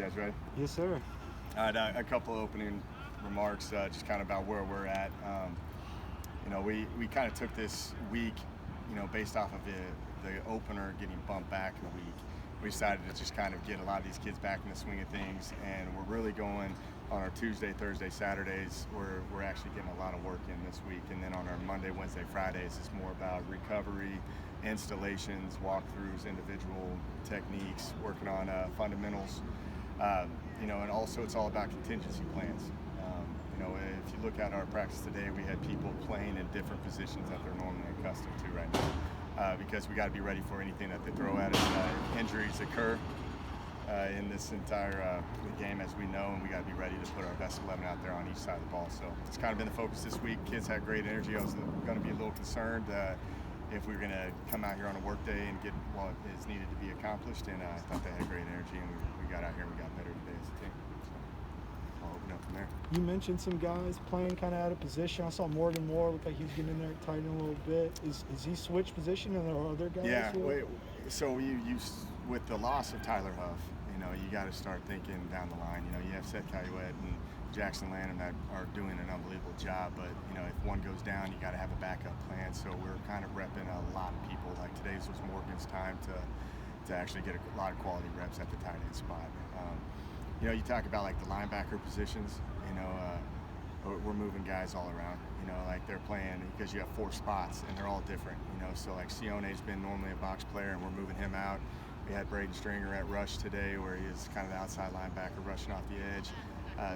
guys ready? Yes, sir. All right, a couple of opening remarks, just kind of about where we're at. We kind of took this week, based off of the opener getting bumped back a week. We decided to just kind of get a lot of these kids back in the swing of things, and we're really going on our Tuesday, Thursday, Saturdays. We're actually getting a lot of work in this week, and then on our Monday, Wednesday, Fridays, it's more about recovery, installations, walkthroughs, individual techniques, working on fundamentals. And also it's all about contingency plans. If you look at our practice today, we had people playing in different positions that they're normally accustomed to right now, because we got to be ready for anything that they throw at us. Injuries occur in this entire game, as we know, and we got to be ready to put our best 11 out there on each side of the ball. So it's kind of been the focus this week. Kids had great energy. I was going to be a little concerned if we were going to come out here on a work day and get what is needed to be accomplished, and I thought they had great energy, and we got out here and we got better today as a team. So I'll open up from there. You mentioned some guys playing kind of out of position. I saw Morgan Moore look like he was getting in there, tightening a little bit. Is he switched position, and there are other guys? Yeah. So with the loss of Tyler Huff, you got to start thinking down the line. You have Seth Caillouette and Jackson Lanham that are doing an unbelievable job, but if one goes down, you got to have a backup plan. So we're kind of repping a lot of people. Like today's was Morgan's time to actually get a lot of quality reps at the tight end spot. You talk about like the linebacker positions. We're moving guys all around. Like they're playing because you have 4 spots and they're all different. So like Sione's been normally a box player, and we're moving him out. We had Braden Stringer at rush today, where he is kind of the outside linebacker rushing off the edge.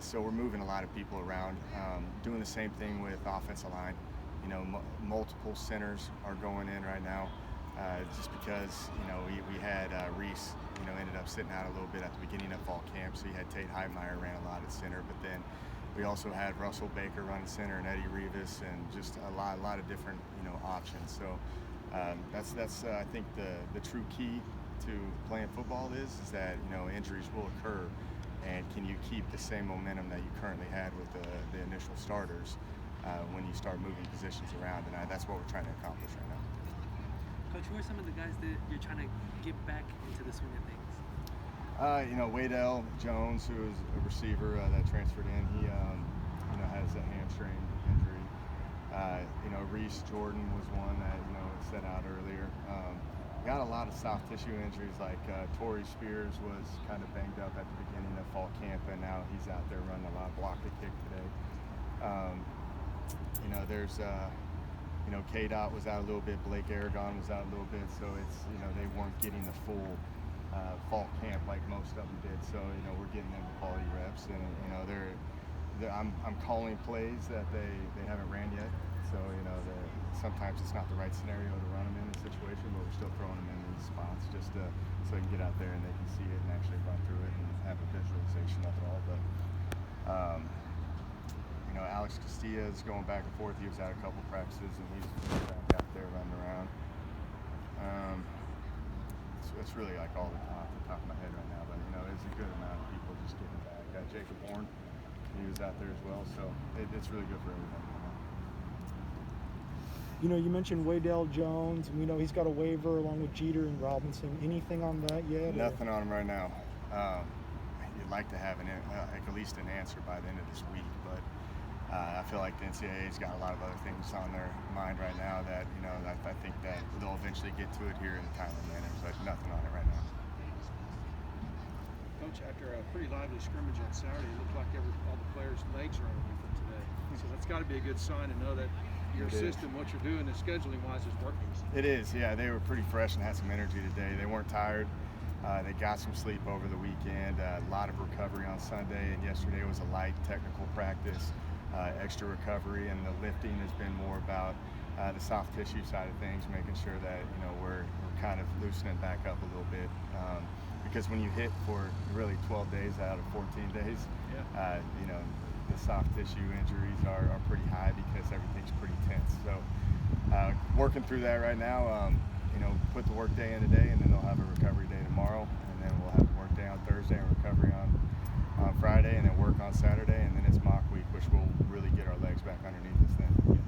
So we're moving a lot of people around. Doing the same thing with offensive line. Multiple centers are going in right now, just because we had Reese. Ended up sitting out a little bit at the beginning of fall camp. So you had Tate Heitmeyer ran a lot at center, but then we also had Russell Baker running center and Eddie Rivas, and just a lot of different options. So that's I think the true key to playing football is that injuries will occur, and can you keep the same momentum that you currently had with the initial starters when you start moving positions around, and that's what we're trying to accomplish right now. Coach, who are some of the guys that you're trying to get back into the swing of things? Waydell Jones, who is a receiver that transferred in, he has a hamstring injury. Reese Jordan was one that set out earlier. Got a lot of soft tissue injuries, like Torrey Spears was kind of banged up at the beginning of fall camp, and now he's out there running a lot, block the kick today. There's K-Dot was out a little bit, Blake Aragon was out a little bit, so it's they weren't getting the full fall camp like most of them did. So we're getting them quality reps, and I'm calling plays that they haven't ran yet. So sometimes it's not the right scenario to run them in this situation, but we're still throwing them in these spots just so they can get out there and they can see it and actually run through it and have a visualization of it all. But Alex Castilla is going back and forth. He was at a couple practices, and he's back out there running around. It's really like all off the top of my head right now, but there's a good amount of people just getting back. Jacob Horn, he was out there as well, so it's really good for everybody. You mentioned Waydell Jones, and we know he's got a waiver along with Jeter and Robinson. Anything on that yet? Nothing on him right now. You'd like to have at least an answer by the end of this week, but I feel like the NCAA's got a lot of other things on their mind right now that I think that they'll eventually get to it here in a timely manner, but nothing on it right now. Coach, after a pretty lively scrimmage on Saturday, it looked like all the players' legs are underneath them today. So that's got to be a good sign to know that your system, what you're doing, and scheduling-wise, is working. It is, yeah. They were pretty fresh and had some energy today. They weren't tired. They got some sleep over the weekend. A lot of recovery on Sunday, and yesterday was a light technical practice. Extra recovery, and the lifting has been more about the soft tissue side of things, making sure that we're kind of loosening back up a little bit, because when you hit for really 12 days out of 14 days, the soft tissue injuries are pretty high because everything's pretty tense. So working through that right now. Put the work day in today, and then they'll have a recovery day tomorrow, and then we'll have a work day on Thursday and recovery on Friday, and then work on Saturday, and then it's mock week, which will really get our legs back underneath us then.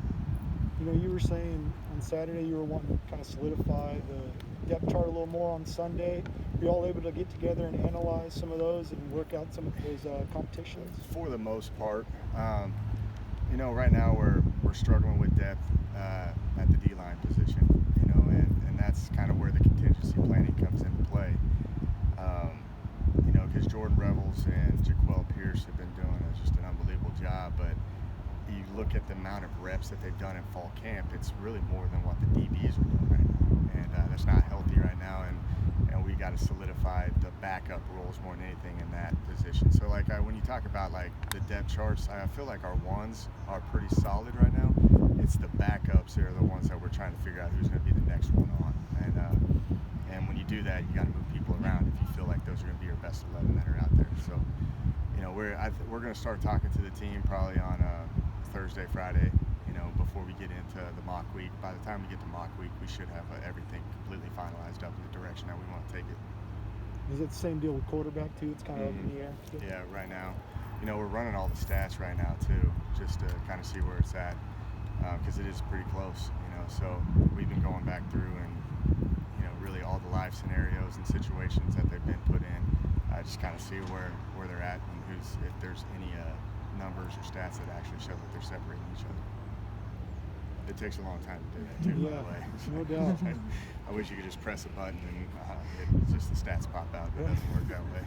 you were saying on Saturday you were wanting to kind of solidify the depth chart a little more on Sunday. Were you all able to get together and analyze some of those and work out some of those competitions? For the most part, right now we're struggling with depth at the D-line position, and that's kind of where the contingency planning comes into play. Because Jordan Revels and Jaquel Pierce have been doing just an unbelievable job, but you look at the amount of reps that they've done in fall camp, it's really more than what the DBs are doing right now, and that's not healthy right now, and we got to solidify the backup roles more than anything in that position. So when you talk about the depth charts, I feel like our ones are pretty solid right now. It's the backups that are the ones that we're trying to figure out who's going to be the next one on, and when you do that, you got to move people around if you feel like those are going to be your best 11 that are out there. So we're going to start talking to the team probably on Thursday, Friday, before we get into the mock week. By the time we get to mock week, we should have everything completely finalized up in the direction that we want to take it. Is it the same deal with quarterback too? It's kind of up in the air. Yeah, right now, we're running all the stats right now too, just to kind of see where it's at, because it is pretty close. So we've been going back through and really all the live scenarios and situations that they've been put in, just kind of see where they're at and if there's any numbers or stats that actually show that they're separating each other. It takes a long time to do that too, by the way. No doubt. I wish you could just press a button and just the stats pop out. It doesn't work that way.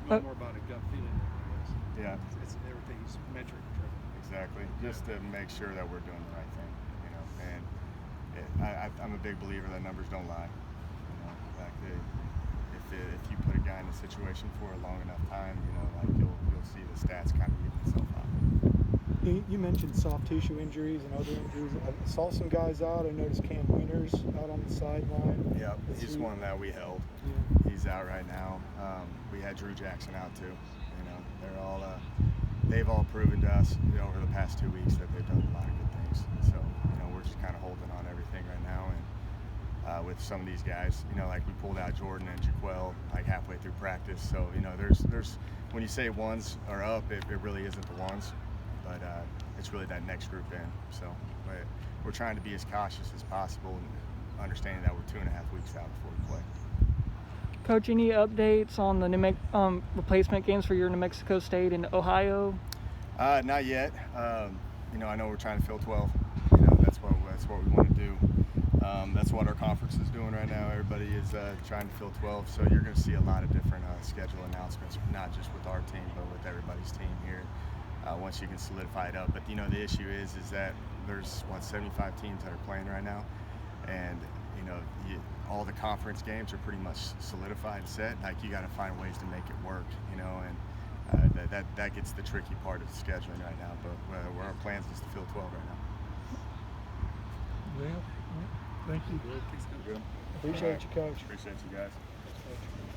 More about a gut feeling, I guess. Yeah. It's everything's metric driven. Exactly. Just to make sure that we're doing the right thing, And I'm a big believer that numbers don't lie. If you put a guy in a situation for a long enough time, you'll see the stats kind of even itself out. You mentioned soft tissue injuries and other injuries. I saw some guys out. I noticed Cam Winters out on the sideline. Yep, he's one that we held. Yeah. He's out right now. We had Drew Jackson out too. They've all proven to us over the past 2 weeks that they've done a lot of good things. So we're just kind of holding on everything right now. And with some of these guys, we pulled out Jordan and Jaquel halfway through practice. So there's when you say ones are up, it really isn't the ones. But it's really that next group in. So we're trying to be as cautious as possible and understanding that we're 2.5 weeks out before we play. Coach, any updates on the replacement games for your New Mexico State and Ohio? Not yet. I know we're trying to fill 12. That's what we want to do. That's what our conference is doing right now. Everybody is trying to fill 12. So you're going to see a lot of different schedule announcements, not just with our team, but with everybody's team here. Once you can solidify it up. But the issue is that there's 75 teams that are playing right now, and all the conference games are pretty much solidified and set. You got to find ways to make it work, and that gets the tricky part of the scheduling right now. But our plans is to fill 12 right now. Well, thank you. Good. Appreciate you, Coach. Appreciate you guys.